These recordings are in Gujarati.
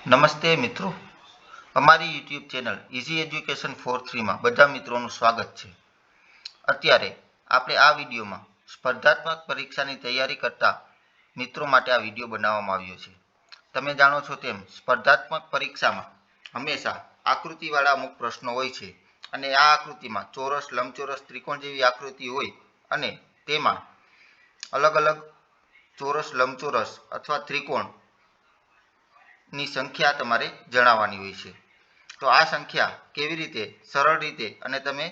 નમસ્તે મિત્રો, અમારી YouTube channel easy education for 3માં બધા મિત્રોનું સ્વાગત છે. અત્યારે આપણે આ વિડીયોમાં સ્પર્ધાત્મક પરીક્ષાની તૈયારી કરતા મિત્રો માટે આ વિડીયો બનાવવામાં આવ્યો છે. તમે જાણો છો તેમ સ્પર્ધાત્મક પરીક્ષામાં હંમેશા આકૃતિવાળા અમુક પ્રશ્નો હોય છે અને આ આકૃતિમાં ચોરસ, લંબચોરસ, ત્રિકોણ જેવી આકૃતિ હોય અને તેમાં અલગ અલગ ચોરસ, લંબચોરસ અથવા ત્રિકોણ ની સંખ્યા તમારે જણાવવાની હોય છે. તો આ સંખ્યા કેવી રીતે સરળ રીતે અને તમે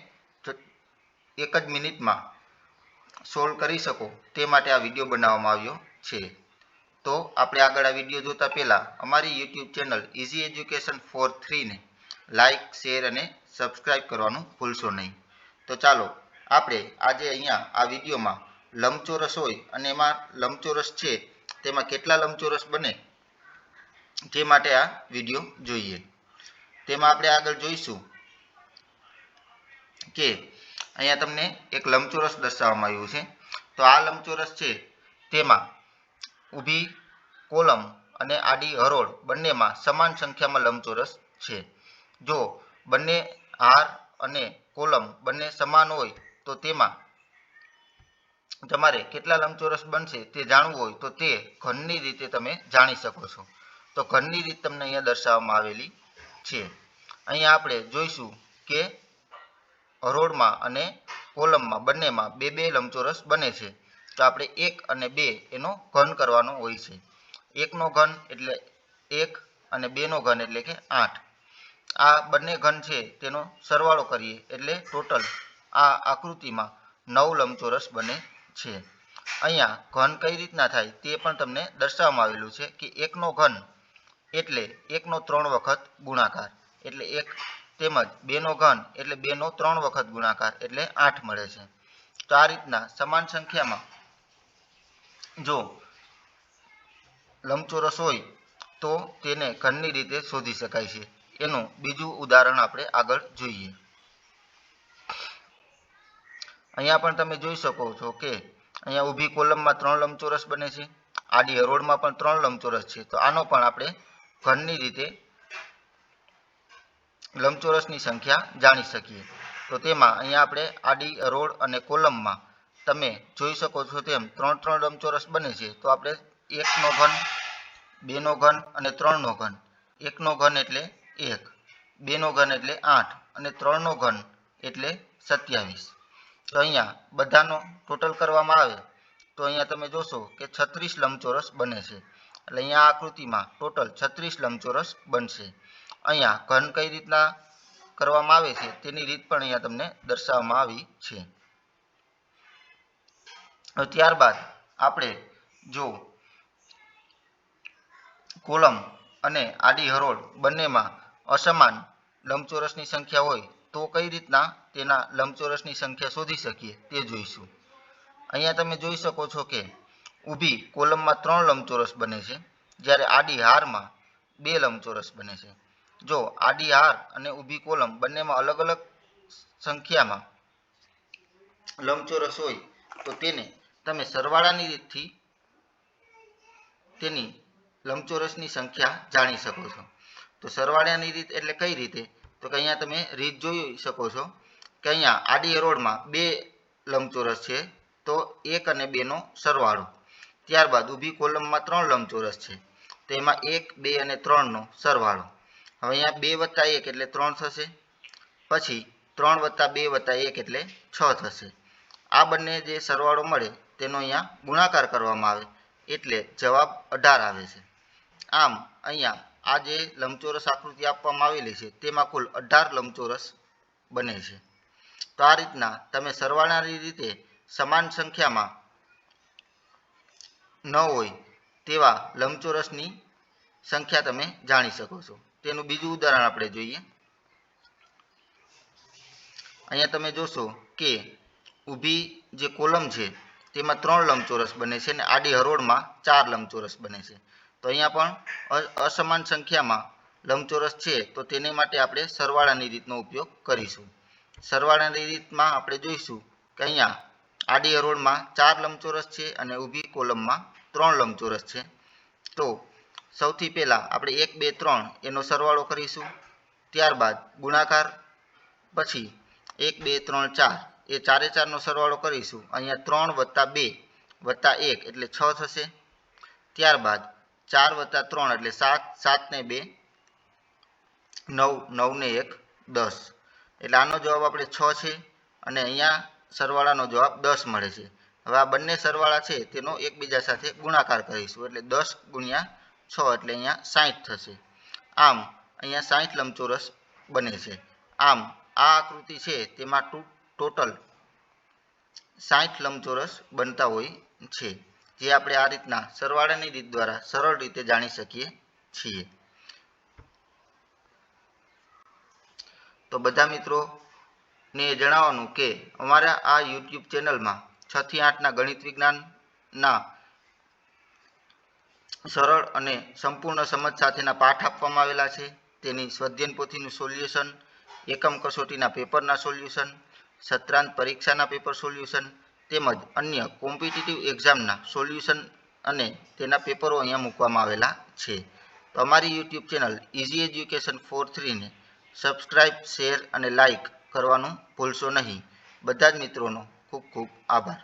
એક જ મિનિટમાં સોલ્વ કરી શકો તે માટે આ વિડીયો બનાવવામાં આવ્યો છે. તો આપણે આગળ આ વિડીયો જોતા પહેલાં અમારી YouTube channel easy education for 3ને લાઇક, શેર અને સબસ્ક્રાઈબ કરવાનું ભૂલશો નહીં. તો ચાલો આપણે આજે અહીંયા આ વિડીયોમાં લંબચોરસ હોય અને એમાં લંબચોરસ છે તેમાં કેટલા લંબચોરસ બને તે માટે આ વિડીયો જોઈએ. તેમાં આપણે આગળ જોઈશું કે અહીંયા તમને એક લંબચોરસ દર્શાવવામાં આવ્યું છે. તો આ લંબચોરસ છે તેમાં ઊભી કોલમ અને આડી હરોળ બંનેમાં સમાન સંખ્યામાં લંબચોરસ છે. જો બંને હાર અને કોલમ બંને સમાન હોય તો તેમાં તમારે કેટલા લંબચોરસ બનશે તે જાણવું હોય તો તે ઘનની રીતે તમે જાણી શકો છો. તો ઘનની રીત તમને અહીંયા દર્શાવવામાં આવેલી છે. અહીંયા આપણે જોઈશું કે હરોળમાં અને કોલમમાં બંનેમાં બે બે લંબચોરસ બને છે. તો આપણે 1 અને 2 એનો ઘન કરવાનો હોય છે. 1નો ઘન એટલે 1 અને 2નો ઘન એટલે કે 8. આ બંને ઘન છે તેનો સરવાળો કરીએ એટલે ટોટલ આ આકૃતિમાં 9 લંબચોરસ બને છે. અહીંયા ઘન કઈ રીતના થાય તે પણ તમને દર્શાવવામાં આવેલું છે કે 1નો ઘન એટલે 1નો 3 વખત ગુણાકાર એટલે 1 તેમજ 2નો ઘન એટલે 2નો 3 વખત ગુણાકાર એટલે 8 મળે છે. તો આ રીતના સમાન સંખ્યામાં જો લંબચોરસ હોય તો તેને ઘનની રીતે શોધી શકાય છે. એનું બીજું ઉદાહરણ આપણે આગળ જોઈએ. અહીંયા પણ તમે જોઈ શકો છો કે અહીંયા ઊભી કોલમમાં 3 લંબચોરસ બને છે, આડી હરોળમાં પણ 3 લંબચોરસ છે. તો આનો પણ આપણે ઘનની રીતે લંબચોરસની સંખ્યા જાણી શકીએ. તો તેમાં અહીંયા આપણે આડી હરોળ અને કોલમમાં તમે જોઈ શકો છો તેમ 3 લંબચોરસ બને છે. તો આપણે 1નો ઘન, 2નો ઘન અને 3નો ઘન. 1નો ઘન એટલે 1, 2નો ઘન એટલે 8 અને 3નો ઘન એટલે 27. તો અહીંયા બધાનો ટોટલ કરવામાં આવે તો અહીંયા તમે જોશો કે 36 લંબચોરસ બને છે. એટલે અહીંયા આકૃતિમાં ટોટલ 36 લંબચોરસ બનશે. અહીંયા ઘન કઈ રીતના કરવામાં આવે છે તેની રીત પણ અહીંયા તમને દર્શાવવામાં આવી છે. ત્યારબાદ આપણે જો કોલમ અને આડી હરોળ બંનેમાં અસમાન લંબચોરસની સંખ્યા હોય તો કઈ રીતના તેના લંબચોરસની સંખ્યા શોધી શકીએ તે જોઈશું. અહીંયા તમે જોઈ શકો છો કે ઊભી કોલમમાં 3 લંબચોરસ બને છે, જ્યારે આડી હારમાં 2 લંબચોરસ બને છે. જો આડી હાર અને ઊભી કોલમ બંનેમાં અલગ અલગ સંખ્યામાં લંબચોરસ હોય તો તેને તમે સરવાળાની રીતથી તેની લંબચોરસની સંખ્યા જાણી શકો છો. તો સરવાળાની રીત એટલે કઈ રીતે? તો કે અહીંયા તમે રીત જોઈ શકો છો કે અહીંયા આડી હરોળમાં 2 લંબચોરસ છે તો 1 અને 2નો સરવાળો. ત્યારબાદ ઊભી કોલમમાં 3 લંબચોરસ છે તો એમાં 1, 2 અને 3નો સરવાળો. હવે અહીંયા 2 + 1 એટલે 3 થશે. પછી 3 + 2 + 1 એટલે 6 થશે. આ બંને જે સરવાળો મળે તેનો અહીંયા ગુણાકાર કરવામાં આવે એટલે જવાબ 18 આવે છે. આમ અહીંયા આ જે લંબચોરસ આકૃતિ આપવામાં આવેલી છે તેમાં કુલ 18 લંબચોરસ બને છે. તો આ રીતના તમે સરવાળાની રીતે સમાન સંખ્યામાં ન હોય તેવા લંબચોરસની સંખ્યા તમે જાણી શકો છો. તેનું બીજું ઉદાહરણ આપણે જોઈએ. અહીંયા તમે જોશો કે ઊભી જે કોલમ છે તેમાં 3 લંબચોરસ બને છે અને આડી હરોળમાં 4 લંબચોરસ બને છે. તો અહીંયા પણ અસમાન સંખ્યામાં લંબચોરસ છે તો તેને માટે આપણે સરવાળાની રીતનો ઉપયોગ કરીશું. સરવાળાની રીતમાં આપણે જોઈશું કે અહીંયા આડી હરોળમાં 4 લંબચોરસ છે અને ઊભી કોલમમાં 3 લંબચોરસ છે. તો સૌથી પહેલાં આપણે 1 2 3 એનો સરવાળો કરીશું, ત્યારબાદ ગુણાકાર, પછી 1 2 3 4 એ 4 એ 4નો સરવાળો કરીશું, અહીંયા 3 + 2 + 1 એટલે 6 થશે, ત્યારબાદ 4 + 3 એટલે 7, 7 ને 2 9, 9 ને 1 10, એટલે આનો જવાબ આપણે 6 છે અને અહીંયા સરવાળાનો જવાબ 10 મળે છે. હવે આ બંને સરવાળા છે તેનો એકબીજા સાથે ગુણાકાર કરીશું, એટલે 10 × 6 એટલે અહીંયા 60 થશે. આમ અહીંયા 60 લંબચોરસ બને છે. આમ આ આકૃતિ છે તેમાં ટોટલ 60 લંબચોરસ બનતા હોય છે, જે આપણે આ રીતના સરવાળાની રીત દ્વારા સરળ રીતે જાણી શકીએ છીએ. તો બધા મિત્રોને જણાવવાનું કે અમારા આ YouTube ચેનલમાં 6 થી 8ના ગણિત વિજ્ઞાનના સરળ અને સંપૂર્ણ સમજ સાથેના પાઠ આપવામાં આવેલા છે. તેની સ્વાધ્યાયન પોથીનું સોલ્યુશન, એકમ કસોટીના પેપરના સોલ્યુશન, સત્રાંત પરીક્ષાના પેપર સોલ્યુશન તેમજ અન્ય કોમ્પિટિટિવ એક્ઝામના સોલ્યુશન અને તેના પેપરો અહીંયા મૂકવામાં આવેલા છે. તો અમારી YouTube ચેનલ ઇઝી એજ્યુકેશન 4-3 ને સબસ્ક્રાઇબ, શેર અને લાઇક કરવાનું ભૂલશો નહીં. બધા જ મિત્રોનો ખૂબ ખૂબ આભાર.